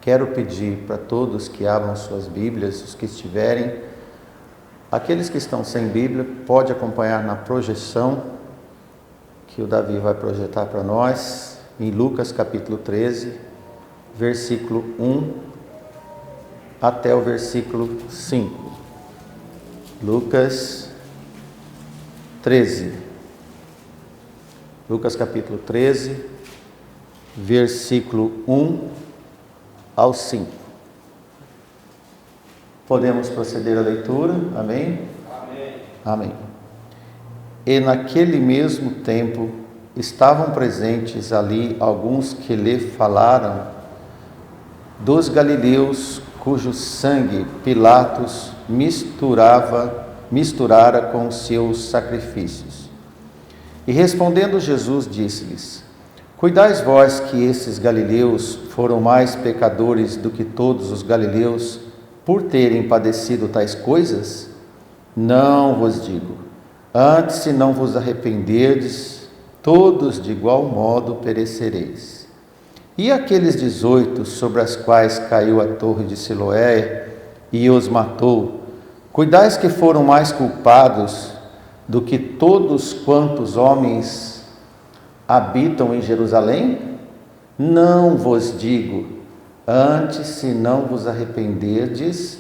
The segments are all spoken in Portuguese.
quero pedir para todos que abram suas Bíblias, os que estiverem, aqueles que estão sem Bíblia, pode acompanhar na projeção que o Davi vai projetar para nós, em Lucas capítulo 13, versículo 1 até o versículo 5. Lucas 13. Lucas capítulo 13, versículo 1 ao 5. Podemos proceder à leitura? Amém? Amém. Amém. E naquele mesmo tempo estavam presentes ali alguns que lhe falaram dos galileus cujo sangue Pilatos misturara com os seus sacrifícios. E respondendo Jesus disse-lhes: Cuidais vós que esses galileus foram mais pecadores do que todos os galileus por terem padecido tais coisas? Não vos digo. Antes, se não vos arrependerdes, todos de igual modo perecereis. E aqueles 18 sobre as quais caiu a torre de Siloé e os matou, cuidais que foram mais culpados do que todos quantos homens habitam em Jerusalém? Não vos digo. Antes, se não vos arrependerdes,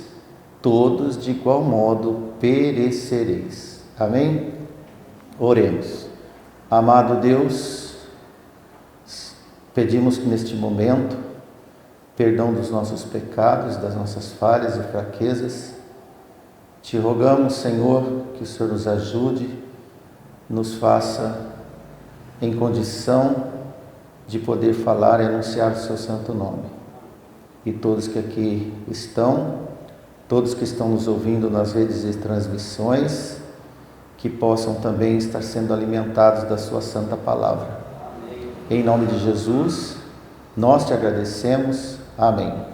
todos de igual modo perecereis. Amém? Oremos. Amado Deus, pedimos neste momento perdão dos nossos pecados, das nossas falhas e fraquezas. Te rogamos, Senhor, que o Senhor nos ajude, nos faça em condição de poder falar e anunciar o seu santo nome. E todos que aqui estão, todos que estão nos ouvindo nas redes de transmissões, que possam também estar sendo alimentados da sua santa palavra. Amém. Em nome de Jesus, nós te agradecemos. Amém. Amém.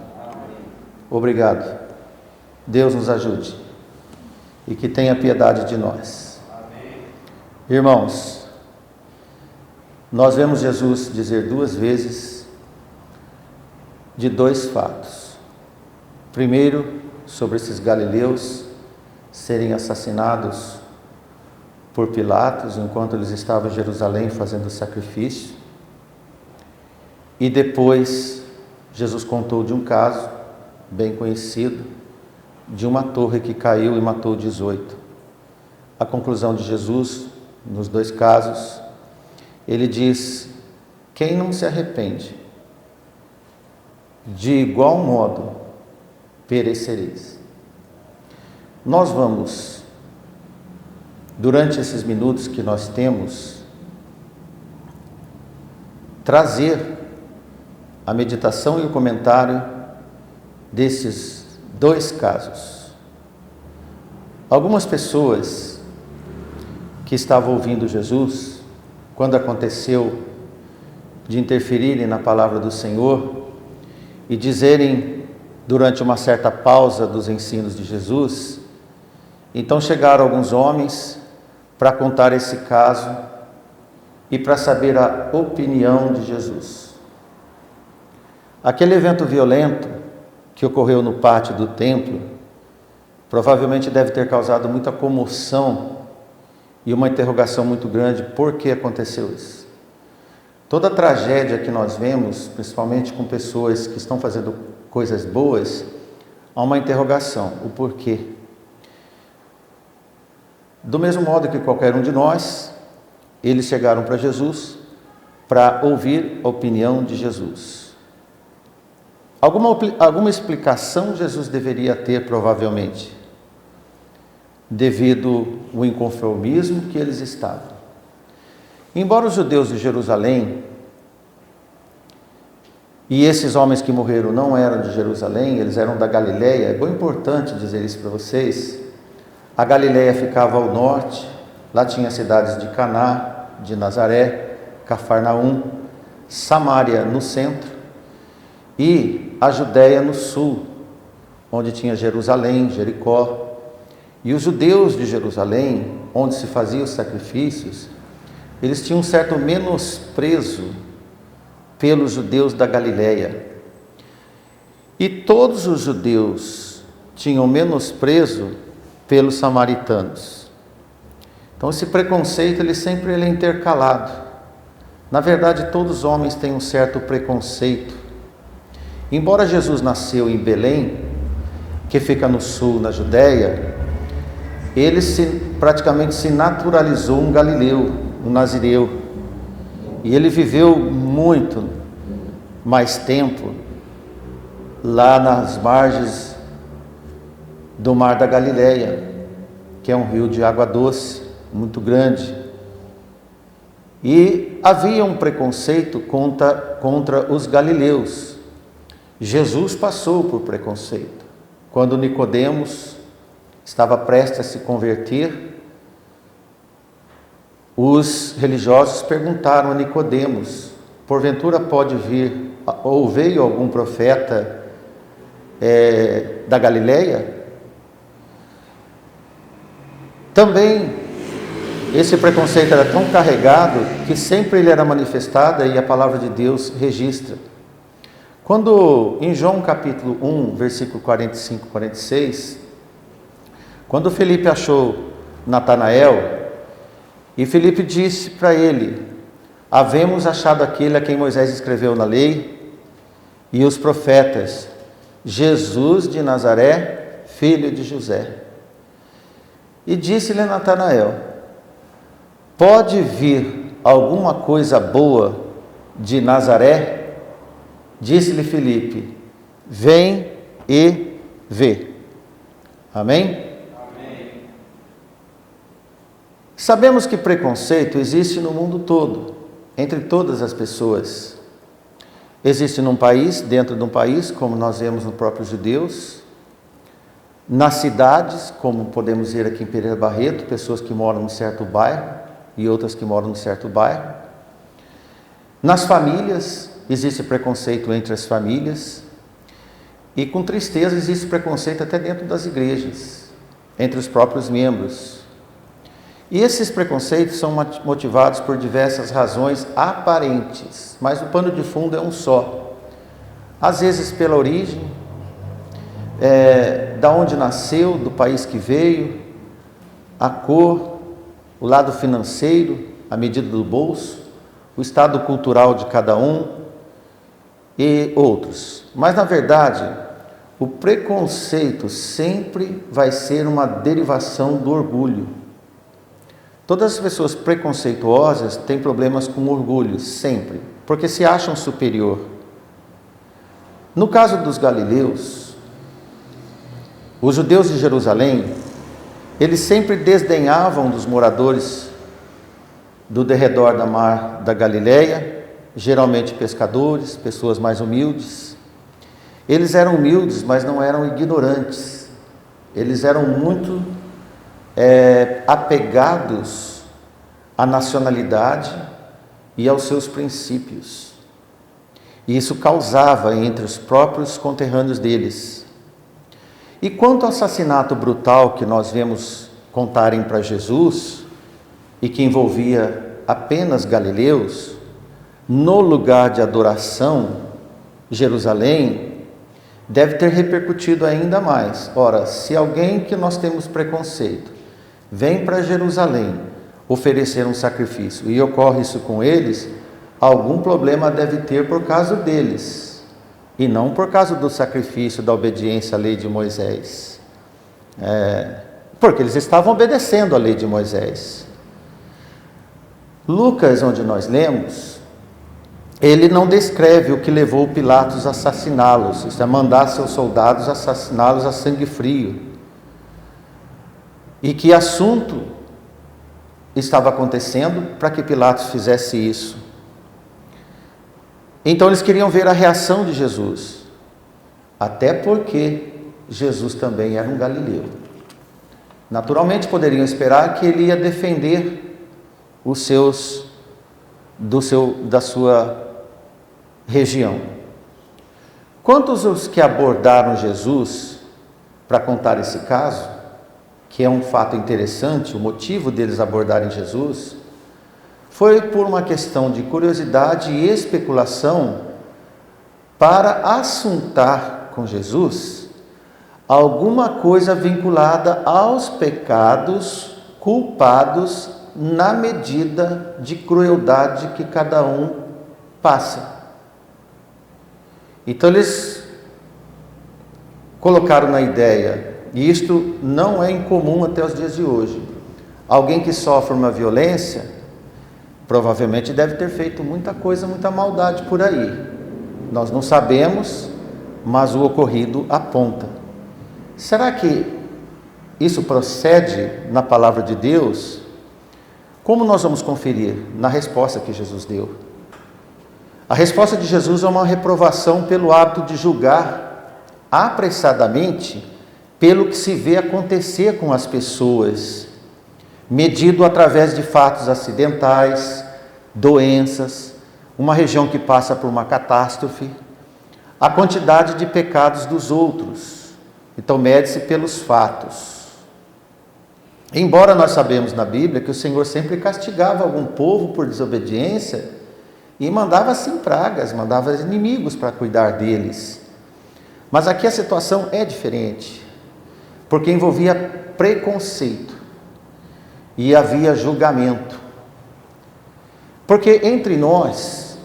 Obrigado. Deus nos ajude e que tenha piedade de nós. Amém. Irmãos, nós vemos Jesus dizer duas vezes de dois fatos. Primeiro, sobre esses galileus serem assassinados por Pilatos enquanto eles estavam em Jerusalém fazendo sacrifício. E depois, Jesus contou de um caso bem conhecido, de uma torre que caiu e matou 18. A conclusão de Jesus, nos dois casos, ele diz: quem não se arrepende, de igual modo perecereis. Nós vamos, durante esses minutos que nós temos, trazer a meditação e o comentário desses dois casos. Algumas pessoas que estavam ouvindo Jesus, quando aconteceu de interferirem na palavra do Senhor e dizerem, durante uma certa pausa dos ensinos de Jesus, então chegaram alguns homens para contar esse caso e para saber a opinião de Jesus. Aquele evento violento que ocorreu no pátio do templo provavelmente deve ter causado muita comoção e uma interrogação muito grande: por que aconteceu isso? Toda a tragédia que nós vemos, principalmente com pessoas que estão fazendo coisas boas, há uma interrogação: o porquê? Do mesmo modo que qualquer um de nós, eles chegaram para Jesus para ouvir a opinião de Jesus. Alguma explicação Jesus deveria ter, provavelmente, devido ao inconformismo que eles estavam. Embora os judeus de Jerusalém, e esses homens que morreram não eram de Jerusalém, eles eram da Galileia, é bem importante dizer isso para vocês. A Galileia ficava ao norte, lá tinha as cidades de Caná, de Nazaré, Cafarnaum, Samaria no centro e a Judéia no sul, onde tinha Jerusalém, Jericó. E os judeus de Jerusalém, onde se faziam os sacrifícios, eles tinham um certo menosprezo pelos judeus da Galileia. E todos os judeus tinham menosprezo pelos samaritanos. Então esse preconceito ele sempre é intercalado. Na verdade, todos os homens têm um certo preconceito. Embora Jesus nasceu em Belém, que fica no sul, na Judéia, ele praticamente se naturalizou um galileu, um nazireu. E ele viveu muito mais tempo lá nas margens do Mar da Galileia, que é um rio de água doce, muito grande. E havia um preconceito contra os galileus. Jesus passou por preconceito. Quando Nicodemos estava prestes a se converter, os religiosos perguntaram a Nicodemos: porventura pode vir, ou veio algum profeta da Galileia? Também esse preconceito era tão carregado que sempre ele era manifestado, e a palavra de Deus registra. Quando em João capítulo 1, versículo 45 e 46, quando Felipe achou Natanael, e Felipe disse para ele: havemos achado aquele a quem Moisés escreveu na lei e os profetas, Jesus de Nazaré, filho de José. E disse-lhe a Natanael: pode vir alguma coisa boa de Nazaré? Disse-lhe Felipe: vem e vê. Amém? Amém. Sabemos que preconceito existe no mundo todo, entre todas as pessoas. Existe num país, dentro de um país, como nós vemos nos próprios judeus, nas cidades, como podemos ver aqui em Pereira Barreto, pessoas que moram em certo bairro e outras que moram em certo bairro. Nas famílias, existe preconceito entre as famílias, e com tristeza existe preconceito até dentro das igrejas, entre os próprios membros. E esses preconceitos são motivados por diversas razões aparentes, mas o pano de fundo é um só. Às vezes pela origem, da onde nasceu, do país que veio, a cor, o lado financeiro, a medida do bolso, o estado cultural de cada um e outros. Mas na verdade, o preconceito sempre vai ser uma derivação do orgulho. Todas as pessoas preconceituosas têm problemas com orgulho, sempre, porque se acham superior. No caso dos galileus, os judeus de Jerusalém, eles sempre desdenhavam dos moradores do derredor da mar da Galileia, geralmente pescadores, pessoas mais humildes. Eles eram humildes, mas não eram ignorantes. Eles eram muito apegados à nacionalidade e aos seus princípios. E isso causava entre os próprios conterrâneos deles. E quanto ao assassinato brutal que nós vemos contarem para Jesus, e que envolvia apenas galileus, no lugar de adoração, Jerusalém, deve ter repercutido ainda mais. Ora, se alguém que nós temos preconceito vem para Jerusalém oferecer um sacrifício e ocorre isso com eles, algum problema deve ter por causa deles, e não por causa do sacrifício, da obediência à lei de Moisés. Porque eles estavam obedecendo à lei de Moisés. Lucas, onde nós lemos, ele não descreve o que levou Pilatos a assassiná-los, isso é, mandar seus soldados assassiná-los a sangue frio. E que assunto estava acontecendo para que Pilatos fizesse isso. Então eles queriam ver a reação de Jesus, até porque Jesus também era um galileu. Naturalmente poderiam esperar que ele ia defender da sua região. Quantos os que abordaram Jesus para contar esse caso, que é um fato interessante, o motivo deles abordarem Jesus, foi por uma questão de curiosidade e especulação para assuntar com Jesus alguma coisa vinculada aos pecados culpados na medida de crueldade que cada um passa. Então eles colocaram na ideia, e isto não é incomum até os dias de hoje, alguém que sofre uma violência provavelmente deve ter feito muita coisa, muita maldade por aí. Nós não sabemos, mas o ocorrido aponta. Será que isso procede na palavra de Deus? Como nós vamos conferir? Na resposta que Jesus deu. A resposta de Jesus é uma reprovação pelo hábito de julgar apressadamente pelo que se vê acontecer com as pessoas, medido através de fatos acidentais, doenças, uma região que passa por uma catástrofe, a quantidade de pecados dos outros. Então mede-se pelos fatos. Embora nós sabemos na Bíblia que o Senhor sempre castigava algum povo por desobediência e mandava assim pragas, mandava inimigos para cuidar deles. Mas aqui a situação é diferente, porque envolvia preconceito e havia julgamento. Porque entre nós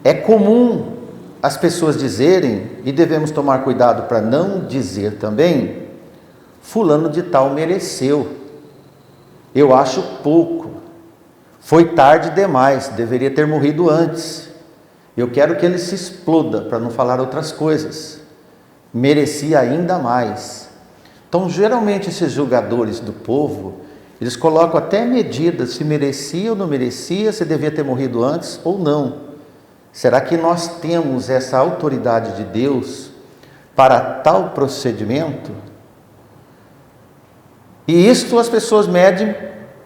é comum as pessoas dizerem, e devemos tomar cuidado para não dizer também, fulano de tal mereceu, eu acho pouco, foi tarde demais, deveria ter morrido antes, eu quero que ele se exploda, para não falar outras coisas, merecia ainda mais. Então geralmente esses julgadores do povo, eles colocam até medidas, se merecia ou não merecia, se devia ter morrido antes ou não. Será que nós temos essa autoridade de Deus para tal procedimento? E isto as pessoas medem,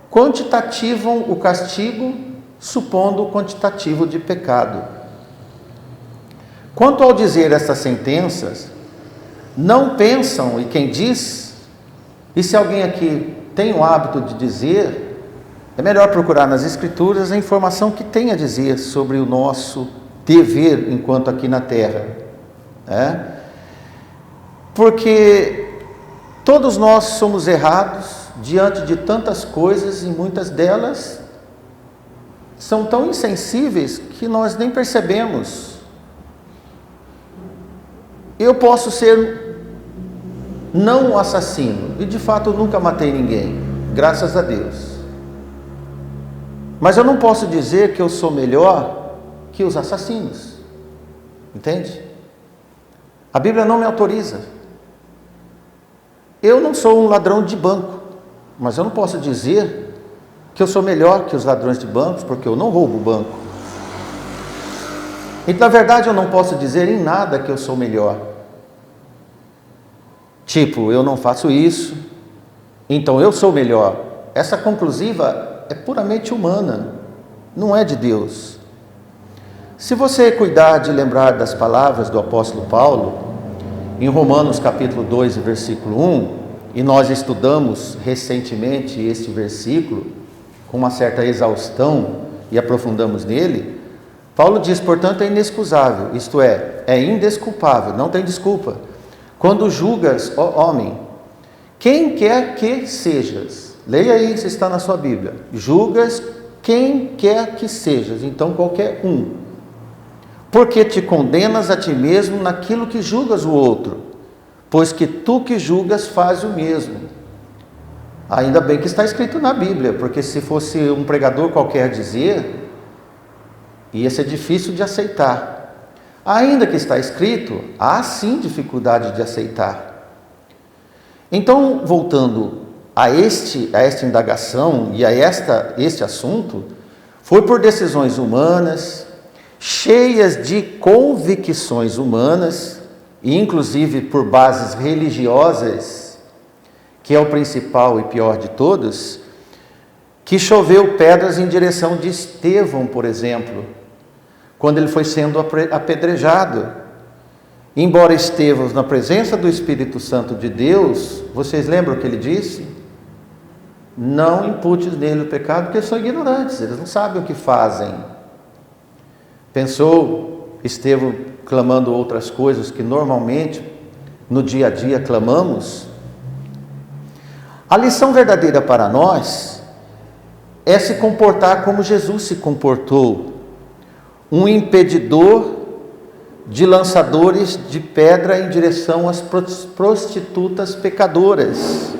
quantitativam o castigo, supondo o quantitativo de pecado. Quanto ao dizer essas sentenças, não pensam, e quem diz, e se alguém aqui tem o hábito de dizer, é melhor procurar nas Escrituras a informação que tem a dizer sobre o nosso dever enquanto aqui na Terra. Porque todos nós somos errados diante de tantas coisas e muitas delas são tão insensíveis que nós nem percebemos. Eu posso ser não um assassino, e de fato eu nunca matei ninguém, graças a Deus. Mas eu não posso dizer que eu sou melhor que os assassinos, entende? A Bíblia não me autoriza. Eu não sou um ladrão de banco, mas eu não posso dizer que eu sou melhor que os ladrões de bancos, porque eu não roubo banco. E na verdade eu não posso dizer em nada que eu sou melhor. Tipo, eu não faço isso, então eu sou melhor. Essa conclusiva é puramente humana, não é de Deus. Se você cuidar de lembrar das palavras do apóstolo Paulo, em Romanos capítulo 2, versículo 1, e nós estudamos recentemente este versículo, com uma certa exaustão, e aprofundamos nele, Paulo diz, portanto, é inexcusável, isto é indesculpável, não tem desculpa, quando julgas, ó homem, quem quer que sejas, leia aí se está na sua Bíblia, julgas quem quer que sejas, então qualquer um, porque te condenas a ti mesmo naquilo que julgas o outro, pois que tu que julgas faz o mesmo. Ainda bem que está escrito na Bíblia, porque se fosse um pregador qualquer dizer, ia ser difícil de aceitar. Ainda que está escrito, há sim dificuldade de aceitar. Então, voltando a esta indagação e a este assunto, foi por decisões humanas, cheias de convicções humanas, e inclusive por bases religiosas, que é o principal e pior de todos, que choveu pedras em direção de Estevão, por exemplo, quando ele foi sendo apedrejado. Embora Estevão, na presença do Espírito Santo de Deus, vocês lembram o que ele disse? Não imputes nele o pecado, porque eles são ignorantes, eles não sabem o que fazem. Pensou Estevão clamando outras coisas que normalmente no dia a dia clamamos. A lição verdadeira para nós é se comportar como Jesus se comportou, um impedidor de lançadores de pedra em direção às prostitutas pecadoras.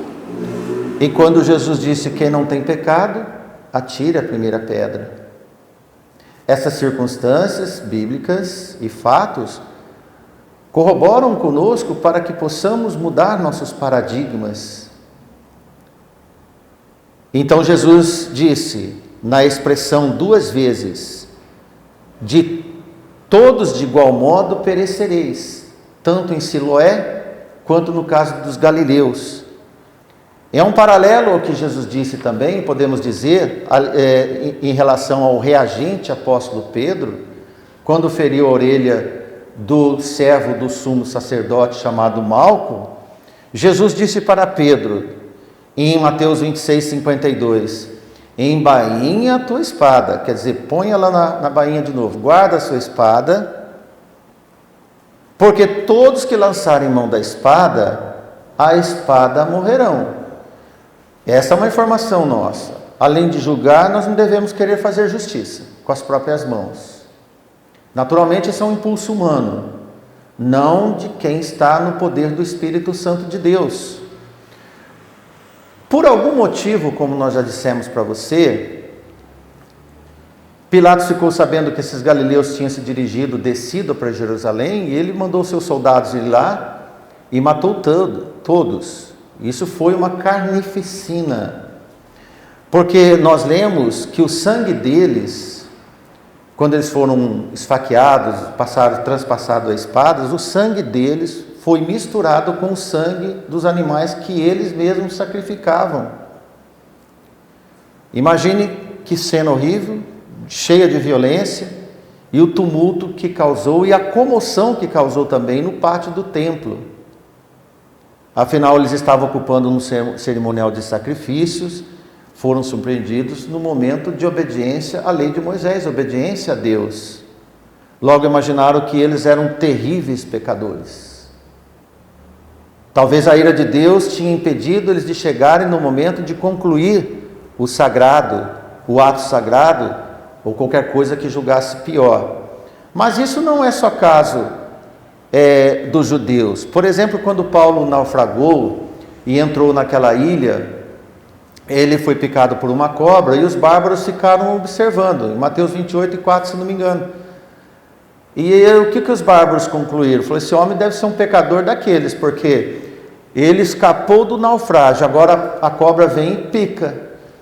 E quando Jesus disse: quem não tem pecado, atire a primeira pedra. Essas circunstâncias bíblicas e fatos corroboram conosco para que possamos mudar nossos paradigmas. Então Jesus disse, na expressão 2 vezes, de todos de igual modo perecereis, tanto em Siloé quanto no caso dos galileus. É um paralelo ao que Jesus disse também, podemos dizer, em relação ao reagente apóstolo Pedro, quando feriu a orelha do servo do sumo sacerdote chamado Malco. Jesus disse para Pedro, em Mateus 26, 52, embainha a tua espada, quer dizer, põe ela na bainha de novo, guarda a sua espada, porque todos que lançarem mão da espada, a espada morrerão. Essa é uma informação nossa. Além de julgar, nós não devemos querer fazer justiça com as próprias mãos. Naturalmente, esse é um impulso humano, não de quem está no poder do Espírito Santo de Deus. Por algum motivo, como nós já dissemos para você, Pilatos ficou sabendo que esses galileus tinham se dirigido, descido para Jerusalém, e ele mandou seus soldados ir lá e matou todos. Isso foi uma carnificina, porque nós lemos que o sangue deles, quando eles foram esfaqueados, transpassados a espadas, o sangue deles foi misturado com o sangue dos animais que eles mesmos sacrificavam. Imagine que cena horrível, cheia de violência, e o tumulto que causou e a comoção que causou também no pátio do templo. Afinal, eles estavam ocupando um cerimonial de sacrifícios, foram surpreendidos no momento de obediência à lei de Moisés, obediência a Deus. Logo imaginaram que eles eram terríveis pecadores. Talvez a ira de Deus tinha impedido eles de chegarem no momento de concluir o sagrado, o ato sagrado, ou qualquer coisa que julgasse pior. Mas isso não é só caso dos judeus. Por exemplo, quando Paulo naufragou e entrou naquela ilha, ele foi picado por uma cobra e os bárbaros ficaram observando, em Mateus 28:4, se não me engano. E o que os bárbaros concluíram? Falaram, esse homem deve ser um pecador daqueles, porque ele escapou do naufrágio, agora a cobra vem e pica.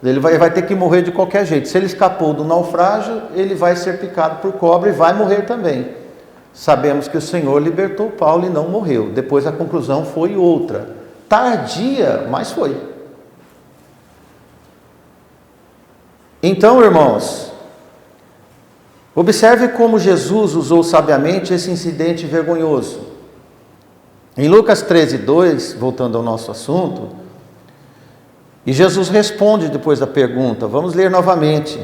Ele vai ter que morrer de qualquer jeito. Se ele escapou do naufrágio, ele vai ser picado por cobra e vai morrer também. Sabemos que o Senhor libertou Paulo e não morreu. Depois a conclusão foi outra. Tardia, mas foi. Então, irmãos, observe como Jesus usou sabiamente esse incidente vergonhoso. Em Lucas 13:2, voltando ao nosso assunto, e Jesus responde depois da pergunta, vamos ler novamente.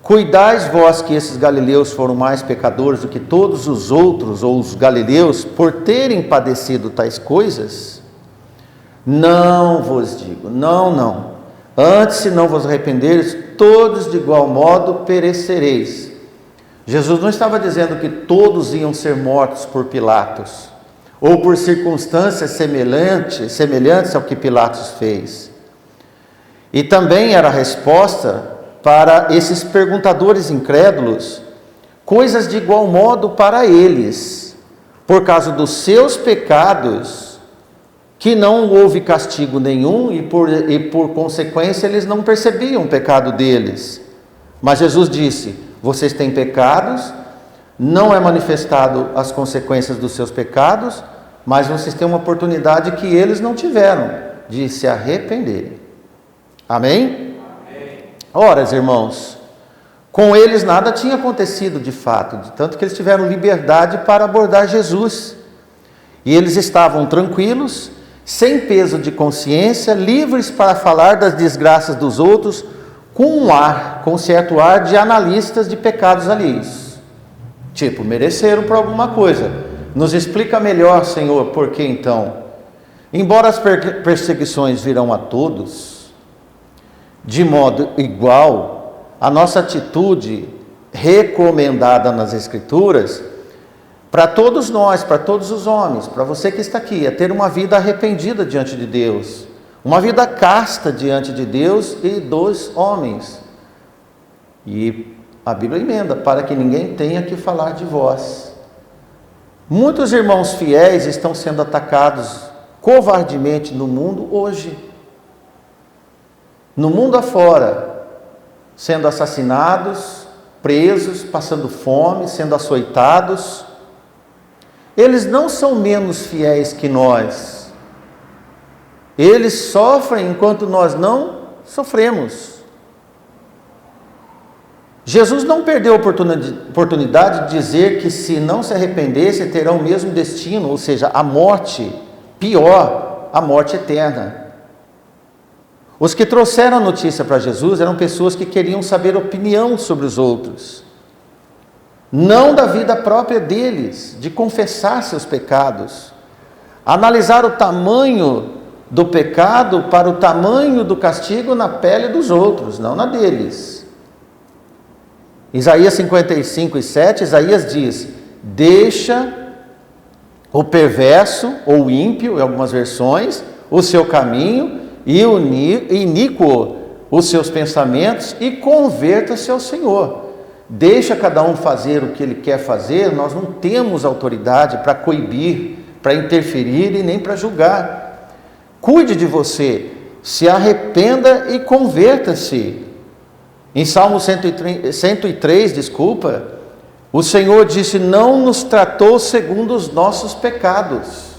Cuidais vós que esses galileus foram mais pecadores do que todos os outros, ou os galileus, por terem padecido tais coisas? Não vos digo, não. Antes, se não vos arrependeres, todos de igual modo perecereis. Jesus não estava dizendo que todos iam ser mortos por Pilatos, ou por circunstâncias semelhantes ao que Pilatos fez. E também era a resposta para esses perguntadores incrédulos, coisas de igual modo para eles, por causa dos seus pecados, que não houve castigo nenhum e por consequência eles não percebiam o pecado deles. Mas Jesus disse, vocês têm pecados, não é manifestado as consequências dos seus pecados, mas vocês têm uma oportunidade que eles não tiveram, de se arrependerem. Amém? Ora, irmãos, com eles nada tinha acontecido de fato, de tanto que eles tiveram liberdade para abordar Jesus. E eles estavam tranquilos, sem peso de consciência, livres para falar das desgraças dos outros, com certo ar de analistas de pecados alheios. Tipo, mereceram por alguma coisa. Nos explica melhor, Senhor, por que então? Embora as perseguições virão a todos, de modo igual, a nossa atitude recomendada nas Escrituras, para todos nós, para todos os homens, para você que está aqui, é ter uma vida arrependida diante de Deus, uma vida casta diante de Deus e dos homens. E a Bíblia emenda, para que ninguém tenha que falar de vós. Muitos irmãos fiéis estão sendo atacados covardemente no mundo hoje. No mundo afora, sendo assassinados, presos, passando fome, sendo açoitados. Eles não são menos fiéis que nós. Eles sofrem enquanto nós não sofremos. Jesus não perdeu a oportunidade de dizer que se não se arrependesse, terão o mesmo destino, ou seja, a morte, pior, a morte eterna. Os que trouxeram a notícia para Jesus eram pessoas que queriam saber opinião sobre os outros, não da vida própria deles, de confessar seus pecados, analisar o tamanho do pecado para o tamanho do castigo na pele dos outros, não na deles. Isaías 55:7, Isaías diz: deixa o perverso ou o ímpio, em algumas versões, o seu caminho, e o iníquo os seus pensamentos, e converta-se ao Senhor. Deixa cada um fazer o que ele quer fazer. Nós não temos autoridade para coibir, para interferir e nem para julgar. Cuide de você, se arrependa e converta-se. Em Salmo 103, o Senhor disse: não nos tratou segundo os nossos pecados.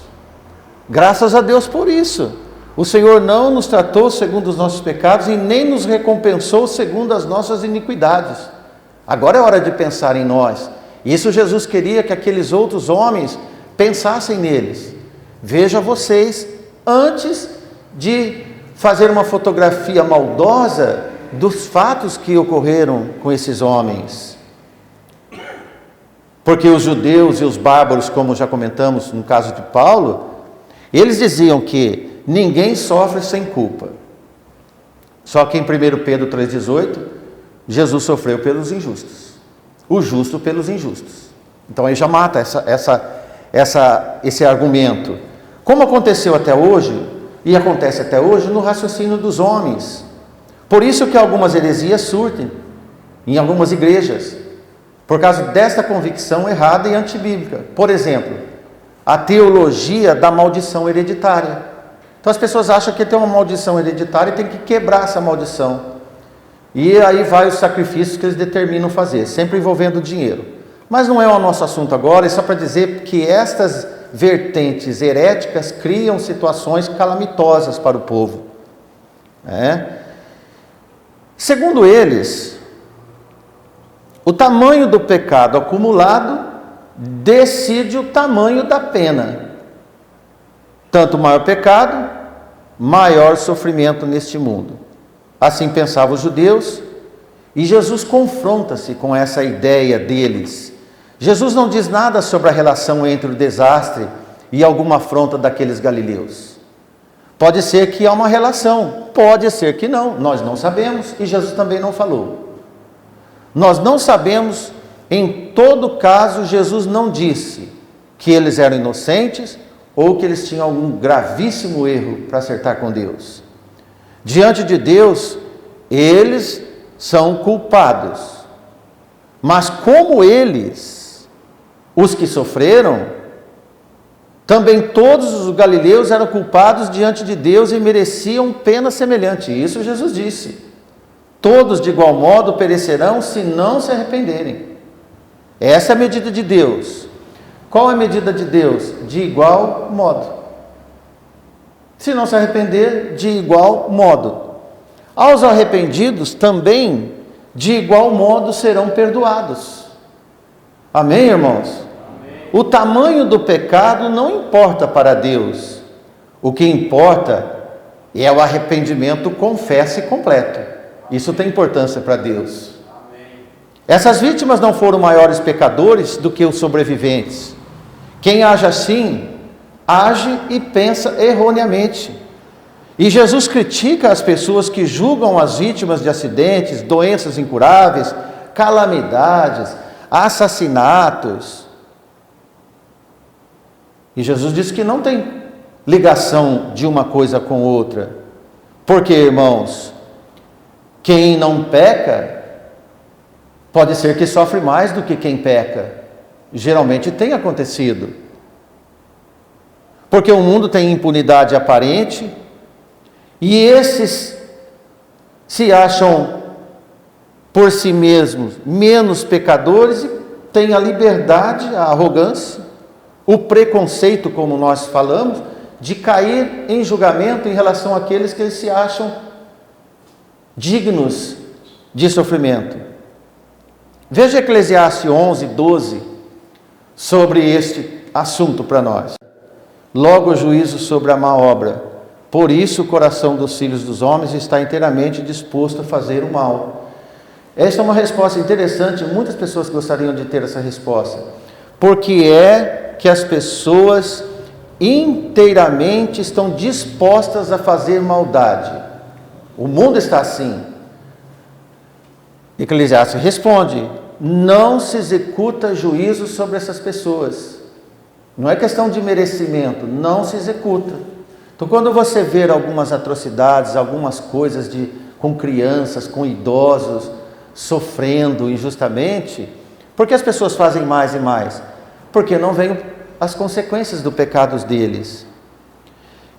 Graças a Deus por isso. O Senhor não nos tratou segundo os nossos pecados e nem nos recompensou segundo as nossas iniquidades. Agora é hora de pensar em nós. Isso Jesus queria que aqueles outros homens pensassem neles. Veja vocês, antes de fazer uma fotografia maldosa dos fatos que ocorreram com esses homens. Porque os judeus e os bárbaros, como já comentamos no caso de Paulo, eles diziam que ninguém sofre sem culpa. Só que em 1 Pedro 3,18, Jesus sofreu pelos injustos. O justo pelos injustos. Então aí já mata esse argumento. Como aconteceu até hoje, e acontece até hoje, no raciocínio dos homens. Por isso que algumas heresias surtem em algumas igrejas, por causa desta convicção errada e antibíblica. Por exemplo, a teologia da maldição hereditária. Então as pessoas acham que tem uma maldição hereditária e tem que quebrar essa maldição. E aí vai os sacrifícios que eles determinam fazer, sempre envolvendo dinheiro. Mas não é o nosso assunto agora, é só para dizer que estas vertentes heréticas criam situações calamitosas para o povo. Segundo eles, o tamanho do pecado acumulado decide o tamanho da pena. Tanto maior pecado, maior sofrimento neste mundo. Assim pensavam os judeus, e Jesus confronta-se com essa ideia deles. Jesus não diz nada sobre a relação entre o desastre e alguma afronta daqueles galileus. Pode ser que há uma relação, pode ser que não, nós não sabemos, e Jesus também não falou. Nós não sabemos, em todo caso, Jesus não disse que eles eram inocentes ou que eles tinham algum gravíssimo erro para acertar com Deus. Diante de Deus, eles são culpados. Mas como eles, os que sofreram, também todos os galileus eram culpados diante de Deus e mereciam pena semelhante. Isso Jesus disse. Todos de igual modo perecerão se não se arrependerem. Essa é a medida de Deus. Qual é a medida de Deus? De igual modo. Se não se arrepender, de igual modo. Aos arrependidos também, de igual modo, serão perdoados. Amém, irmãos? Amém. O tamanho do pecado não importa para Deus. O que importa é o arrependimento confesso e completo. Isso tem importância para Deus. Amém. Essas vítimas não foram maiores pecadores do que os sobreviventes. Quem age assim, age e pensa erroneamente. E Jesus critica as pessoas que julgam as vítimas de acidentes, doenças incuráveis, calamidades, assassinatos. E Jesus diz que não tem ligação de uma coisa com outra. Porque, irmãos, quem não peca, pode ser que sofre mais do que quem peca. Geralmente tem acontecido. Porque o mundo tem impunidade aparente, e esses se acham por si mesmos menos pecadores e têm a liberdade, a arrogância, o preconceito, como nós falamos, de cair em julgamento em relação àqueles que eles se acham dignos de sofrimento. Veja Eclesiastes 11, 12, sobre este assunto para nós. Logo o juízo sobre a má obra. Por isso o coração dos filhos dos homens está inteiramente disposto a fazer o mal. Esta é uma resposta interessante, muitas pessoas gostariam de ter essa resposta. Porque é que as pessoas inteiramente estão dispostas a fazer maldade. O mundo está assim. Eclesiastes responde: não se executa juízo sobre essas pessoas. Não é questão de merecimento, não se executa. Então, quando você vê algumas atrocidades, algumas coisas com crianças, com idosos, sofrendo injustamente, por que as pessoas fazem mais e mais? Porque não veem as consequências do pecado deles.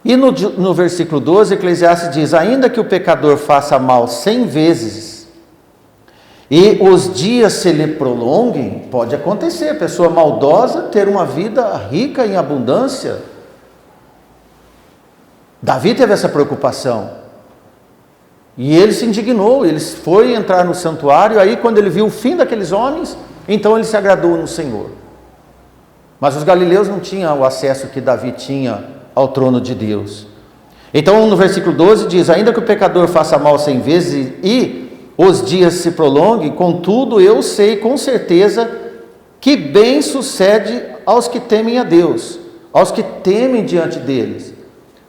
E no versículo 12, Eclesiastes diz: ainda que o pecador faça mal 100 vezes, e os dias se lhe prolonguem, pode acontecer, a pessoa maldosa ter uma vida rica em abundância. Davi teve essa preocupação, e ele se indignou, ele foi entrar no santuário, aí quando ele viu o fim daqueles homens, então ele se agradou no Senhor. Mas os galileus não tinham o acesso que Davi tinha ao trono de Deus. Então no versículo 12 diz: ainda que o pecador faça mal 100 vezes e os dias se prolonguem, contudo eu sei com certeza que bem sucede aos que temem a Deus, aos que temem diante deles.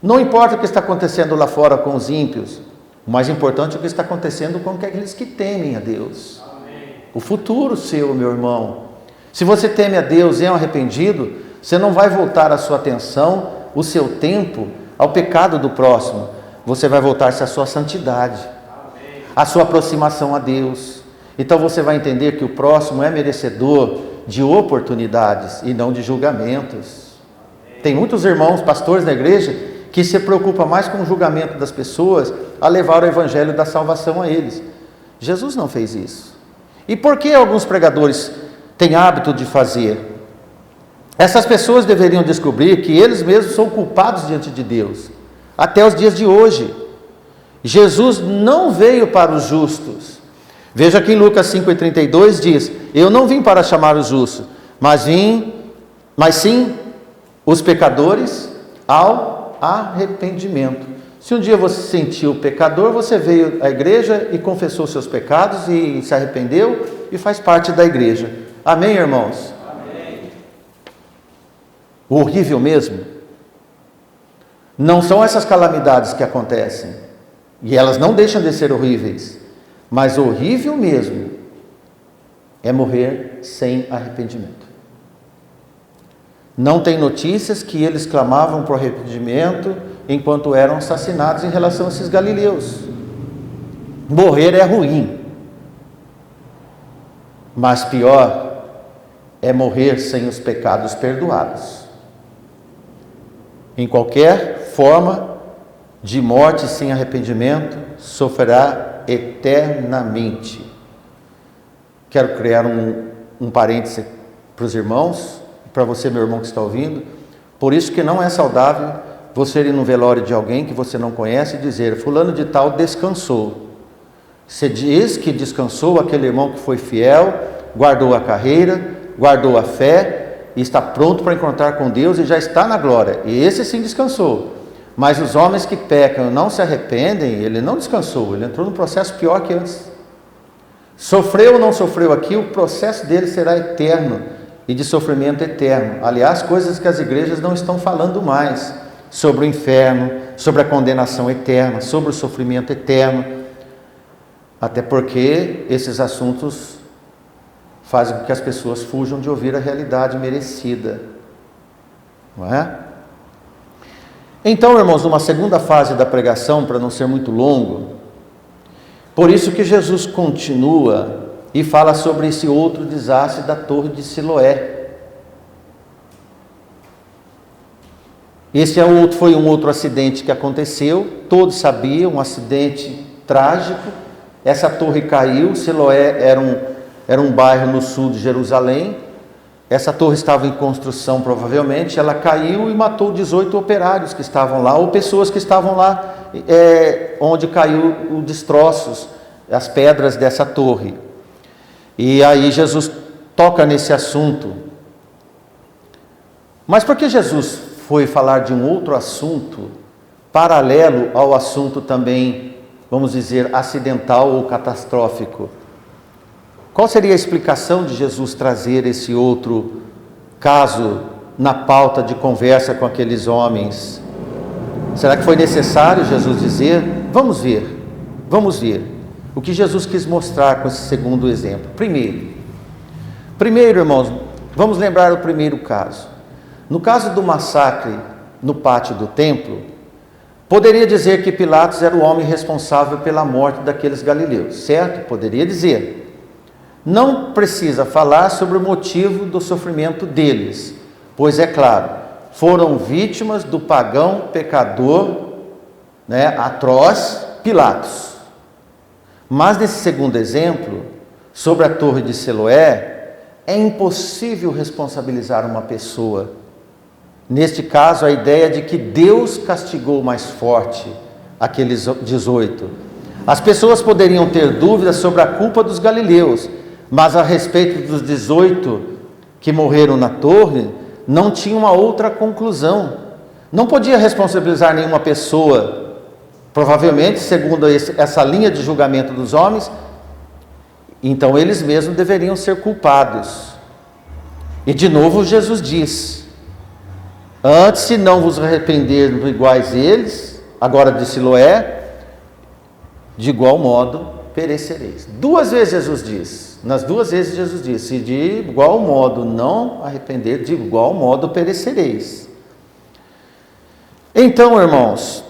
Não importa o que está acontecendo lá fora com os ímpios, o mais importante é o que está acontecendo com aqueles que temem a Deus. Amém. O futuro seu, meu irmão. Se você teme a Deus e é um arrependido, você não vai voltar a sua atenção, o seu tempo, ao pecado do próximo. Você vai voltar-se à sua santidade, a sua aproximação a Deus. Então você vai entender que o próximo é merecedor de oportunidades e não de julgamentos. Tem muitos irmãos, pastores da igreja, que se preocupam mais com o julgamento das pessoas, a levar o evangelho da salvação a eles. Jesus não fez isso. E por que alguns pregadores têm hábito de fazer? Essas pessoas deveriam descobrir que eles mesmos são culpados diante de Deus, até os dias de hoje. Jesus não veio para os justos. Veja que em Lucas 5,32 diz: eu não vim para chamar os justos, mas sim os pecadores ao arrependimento. Se um dia você se sentiu pecador, você veio à igreja e confessou seus pecados e se arrependeu e faz parte da igreja. Amém, irmãos? Amém. O horrível mesmo não são essas calamidades que acontecem, e elas não deixam de ser horríveis, mas o horrível mesmo é morrer sem arrependimento. Não tem notícias que eles clamavam por arrependimento enquanto eram assassinados em relação a esses galileus. Morrer é ruim, mas pior é morrer sem os pecados perdoados. Em qualquer forma de morte sem arrependimento, sofrerá eternamente. Quero criar um parêntese para os irmãos, para você, meu irmão que está ouvindo. Por isso que não é saudável você ir no velório de alguém que você não conhece e dizer: fulano de tal descansou. Você diz que descansou aquele irmão que foi fiel, guardou a carreira, guardou a fé, e está pronto para encontrar com Deus e já está na glória. E esse sim descansou. Mas os homens que pecam e não se arrependem, ele não descansou, ele entrou num processo pior que antes. Sofreu ou não sofreu aqui, o processo dele será eterno e de sofrimento eterno. Aliás, coisas que as igrejas não estão falando mais, sobre o inferno, sobre a condenação eterna, sobre o sofrimento eterno, até porque esses assuntos fazem com que as pessoas fujam de ouvir a realidade merecida, não é? Então, irmãos, numa segunda fase da pregação, para não ser muito longo, por isso que Jesus continua e fala sobre esse outro desastre da Torre de Siloé. Esse foi um outro acidente que aconteceu, todos sabiam, um acidente trágico. Essa torre caiu. Siloé era um bairro no sul de Jerusalém. Essa torre estava em construção, provavelmente. Ela caiu e matou 18 operários que estavam lá, ou pessoas que estavam lá, onde caiu os destroços, as pedras dessa torre. E aí Jesus toca nesse assunto. Mas por que Jesus foi falar de um outro assunto, paralelo ao assunto também, vamos dizer, acidental ou catastrófico? Qual seria a explicação de Jesus trazer esse outro caso na pauta de conversa com aqueles homens? Será que foi necessário Jesus dizer? Vamos ver o que Jesus quis mostrar com esse segundo exemplo. Primeiro, irmãos, vamos lembrar o primeiro caso. No caso do massacre no pátio do templo, poderia dizer que Pilatos era o homem responsável pela morte daqueles galileus, certo? Poderia dizer. Não precisa falar sobre o motivo do sofrimento deles, pois é claro, foram vítimas do pagão pecador, atroz, Pilatos. Mas nesse segundo exemplo, sobre a Torre de Siloé, é impossível responsabilizar uma pessoa. Neste caso, a ideia de que Deus castigou mais forte aqueles 18. As pessoas poderiam ter dúvidas sobre a culpa dos galileus, mas a respeito dos 18 que morreram na torre, não tinha uma outra conclusão. Não podia responsabilizar nenhuma pessoa. Provavelmente, segundo essa linha de julgamento dos homens, então eles mesmos deveriam ser culpados. E de novo Jesus diz: antes, se não vos arrependerem iguais eles, agora de Siloé, de igual modo perecereis. 2 vezes Jesus diz, nas 2 vezes Jesus diz: se de igual modo não arrepender, de igual modo perecereis. Então, irmãos,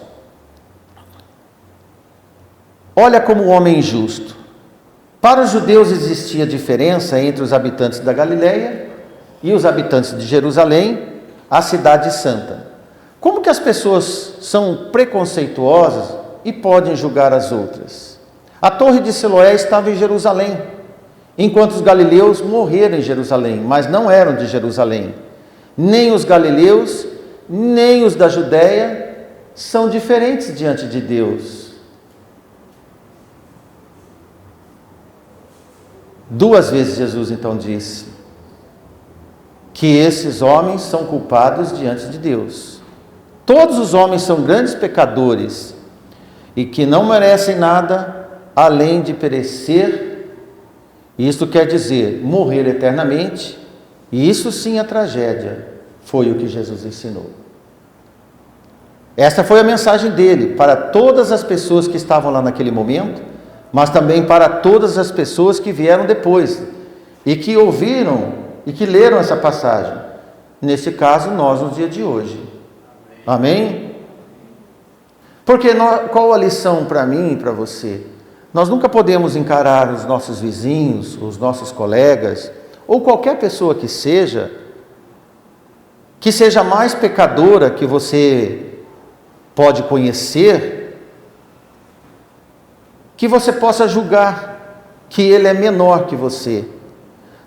olha como o homem injusto. Para os judeus existia diferença entre os habitantes da Galileia e os habitantes de Jerusalém, a cidade santa. Como que as pessoas são preconceituosas e podem julgar as outras? A Torre de Siloé estava em Jerusalém, enquanto os galileus morreram em Jerusalém, mas não eram de Jerusalém. Nem os galileus, nem os da Judéia são diferentes diante de Deus. 2 vezes Jesus então disse que esses homens são culpados diante de Deus. Todos os homens são grandes pecadores e que não merecem nada além de perecer. Isto quer dizer morrer eternamente, e isso sim é tragédia. Foi o que Jesus ensinou. Esta foi a mensagem dele para todas as pessoas que estavam lá naquele momento, mas também para todas as pessoas que vieram depois e que ouviram e que leram essa passagem. Nesse caso, nós no dia de hoje. Amém? Porque qual a lição para mim e para você? Nós nunca podemos encarar os nossos vizinhos, os nossos colegas, ou qualquer pessoa que seja mais pecadora que você pode conhecer, que você possa julgar que ele é menor que você.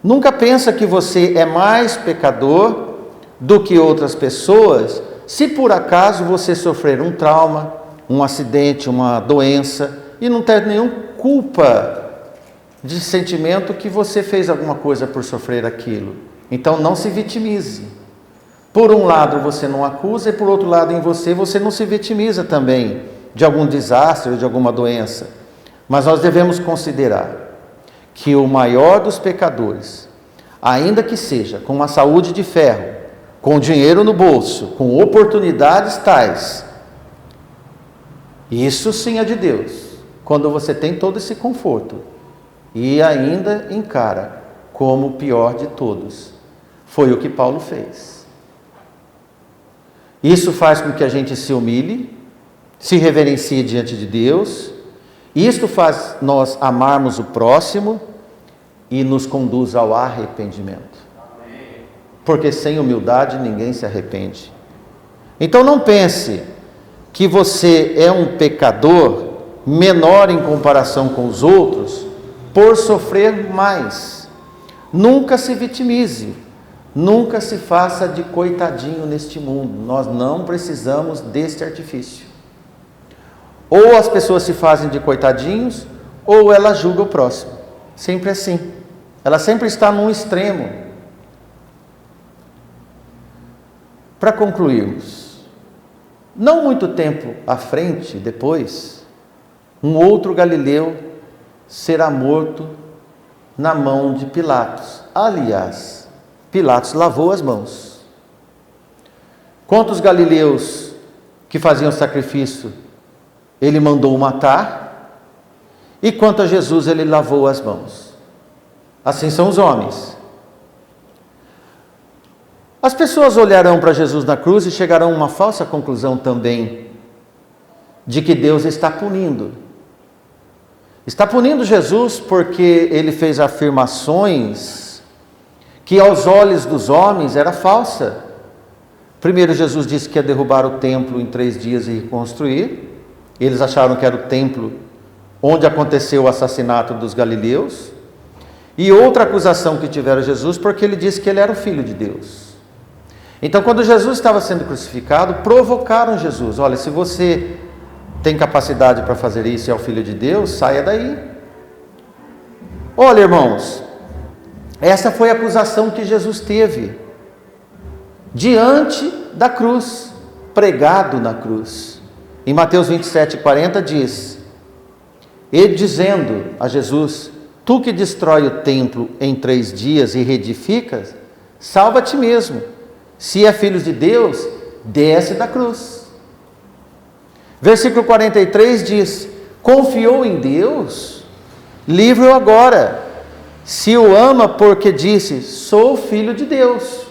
Nunca pensa que você é mais pecador do que outras pessoas, se por acaso você sofrer um trauma, um acidente, uma doença, e não ter nenhuma culpa de sentimento que você fez alguma coisa por sofrer aquilo. Então não se vitimize. Por um lado você não acusa, e por outro lado em você não se vitimiza também de algum desastre ou de alguma doença. Mas nós devemos considerar que o maior dos pecadores, ainda que seja com uma saúde de ferro, com dinheiro no bolso, com oportunidades tais, isso sim é de Deus, quando você tem todo esse conforto e ainda encara como o pior de todos. Foi o que Paulo fez. Isso faz com que a gente se humilhe, se reverencie diante de Deus. Isto faz nós amarmos o próximo e nos conduz ao arrependimento. Porque sem humildade ninguém se arrepende. Então não pense que você é um pecador menor em comparação com os outros por sofrer mais. Nunca se vitimize, nunca se faça de coitadinho neste mundo. Nós não precisamos deste artifício. Ou as pessoas se fazem de coitadinhos, ou ela julga o próximo. Sempre assim. Ela sempre está num extremo. Para concluirmos, não muito tempo à frente, depois, um outro galileu será morto na mão de Pilatos. Aliás, Pilatos lavou as mãos. Quantos galileus que faziam sacrifício ele mandou matar, e quanto a Jesus ele lavou as mãos. Assim são os homens. As pessoas olharão para Jesus na cruz e chegarão a uma falsa conclusão também, de que Deus está punindo. Está punindo Jesus porque ele fez afirmações que aos olhos dos homens era falsa. Primeiro, Jesus disse que ia derrubar o templo em 3 dias e reconstruir. Eles acharam que era o templo onde aconteceu o assassinato dos galileus. E outra acusação que tiveram a Jesus, porque ele disse que ele era o Filho de Deus. Então, quando Jesus estava sendo crucificado, provocaram Jesus. Olha, se você tem capacidade para fazer isso e é o Filho de Deus, saia daí. Olha, irmãos, essa foi a acusação que Jesus teve diante da cruz, pregado na cruz. Em Mateus 27:40 diz, ele dizendo a Jesus, tu que destrói o templo em 3 dias e reedificas, salva a ti mesmo. Se é filho de Deus, desce da cruz. Versículo 43 diz, confiou em Deus, livre-o agora, se o ama porque disse, sou filho de Deus.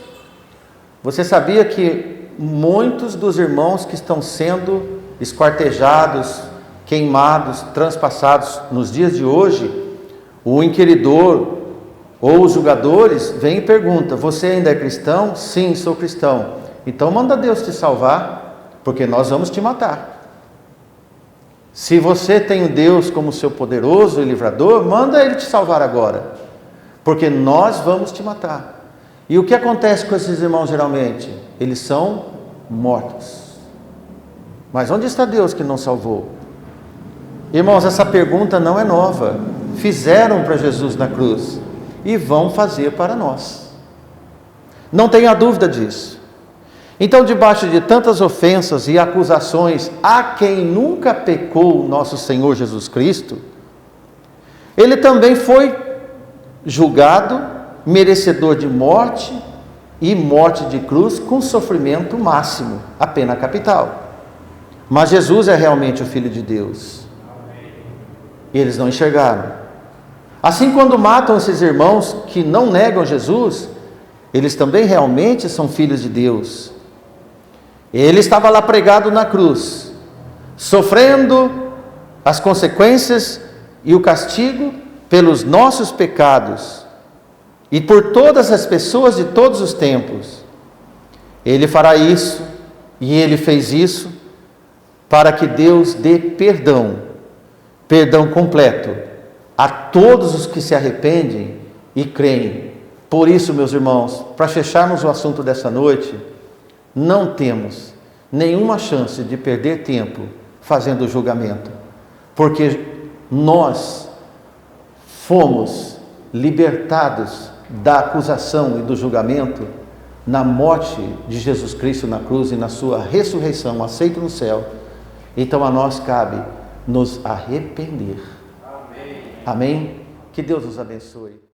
Você sabia que muitos dos irmãos que estão sendo esquartejados, queimados, transpassados nos dias de hoje, o inquiridor ou os julgadores vêm e perguntam, você ainda é cristão? Sim, sou cristão. Então manda Deus te salvar, porque nós vamos te matar. Se você tem o Deus como seu poderoso e livrador, manda Ele te salvar agora, porque nós vamos te matar. E o que acontece com esses irmãos geralmente? Eles são mortos. Mas onde está Deus que não salvou? Irmãos, essa pergunta não é nova. Fizeram para Jesus na cruz e vão fazer para nós. Não tenha dúvida disso. Então, debaixo de tantas ofensas e acusações a quem nunca pecou nosso Senhor Jesus Cristo, ele também foi julgado, merecedor de morte e morte de cruz com sofrimento máximo, a pena capital. Mas Jesus é realmente o Filho de Deus. E eles não enxergaram. Assim, quando matam esses irmãos que não negam Jesus, eles também realmente são filhos de Deus. Ele estava lá pregado na cruz, sofrendo as consequências e o castigo pelos nossos pecados e por todas as pessoas de todos os tempos. Ele fará isso, e ele fez isso, para que Deus dê perdão completo a todos os que se arrependem e creem. Por isso, meus irmãos, para fecharmos o assunto dessa noite, não temos nenhuma chance de perder tempo fazendo o julgamento, porque nós fomos libertados da acusação e do julgamento na morte de Jesus Cristo na cruz e na sua ressurreição, aceito no céu. Então a nós cabe nos arrepender. Amém? Amém? Que Deus nos abençoe.